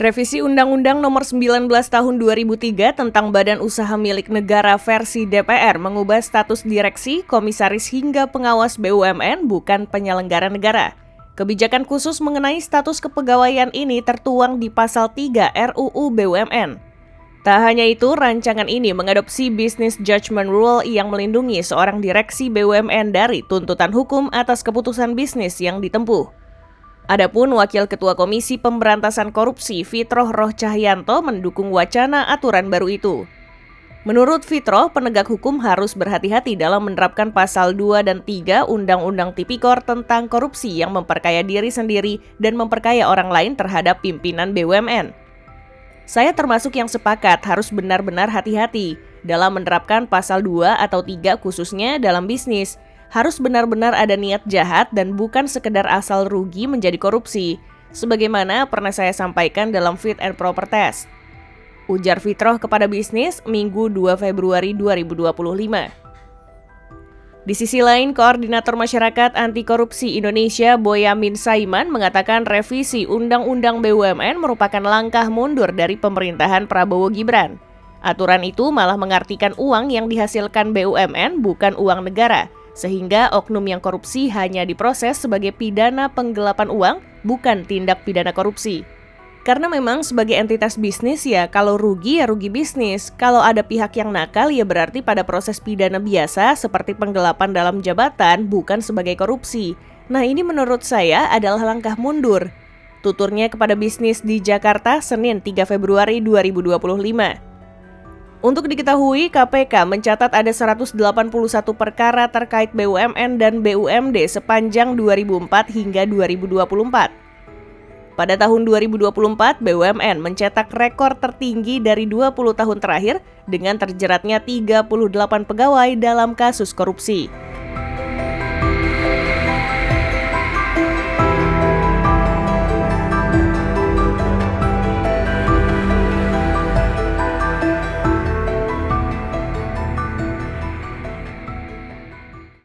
Revisi Undang-Undang Nomor 19 Tahun 2003 tentang Badan Usaha Milik Negara versi DPR mengubah status direksi, komisaris hingga pengawas BUMN bukan penyelenggara negara. Kebijakan khusus mengenai status kepegawaian ini tertuang di Pasal 3 RUU BUMN. Tak hanya itu, rancangan ini mengadopsi Business Judgment Rule yang melindungi seorang direksi BUMN dari tuntutan hukum atas keputusan bisnis yang ditempuh. Adapun Wakil Ketua Komisi Pemberantasan Korupsi Fitroh Roh Cahyanto mendukung wacana aturan baru itu. Menurut Fitroh, penegak hukum harus berhati-hati dalam menerapkan pasal 2 dan 3 Undang-Undang Tipikor tentang korupsi yang memperkaya diri sendiri dan memperkaya orang lain terhadap pimpinan BUMN. Saya termasuk yang sepakat harus benar-benar hati-hati dalam menerapkan pasal 2 atau 3 khususnya dalam bisnis. Harus benar-benar ada niat jahat dan bukan sekedar asal rugi menjadi korupsi, sebagaimana pernah saya sampaikan dalam Fit and Proper Test. Ujar Fitroh kepada bisnis Minggu 2 Februari 2025. Di sisi lain, Koordinator Masyarakat Anti Korupsi Indonesia Boyamin Saiman mengatakan revisi Undang-Undang BUMN merupakan langkah mundur dari pemerintahan Prabowo Gibran. Aturan itu malah mengartikan uang yang dihasilkan BUMN bukan uang negara, sehingga oknum yang korupsi hanya diproses sebagai pidana penggelapan uang, bukan tindak pidana korupsi. Karena memang sebagai entitas bisnis ya kalau rugi ya rugi bisnis, kalau ada pihak yang nakal ya berarti pada proses pidana biasa seperti penggelapan dalam jabatan bukan sebagai korupsi. Nah ini menurut saya adalah langkah mundur. Tuturnya kepada bisnis di Jakarta Senin 3 Februari 2025. Untuk diketahui, KPK mencatat ada 181 perkara terkait BUMN dan BUMD sepanjang 2004 hingga 2024. Pada tahun 2024, BUMN mencetak rekor tertinggi dari 20 tahun terakhir dengan terjeratnya 38 pegawai dalam kasus korupsi.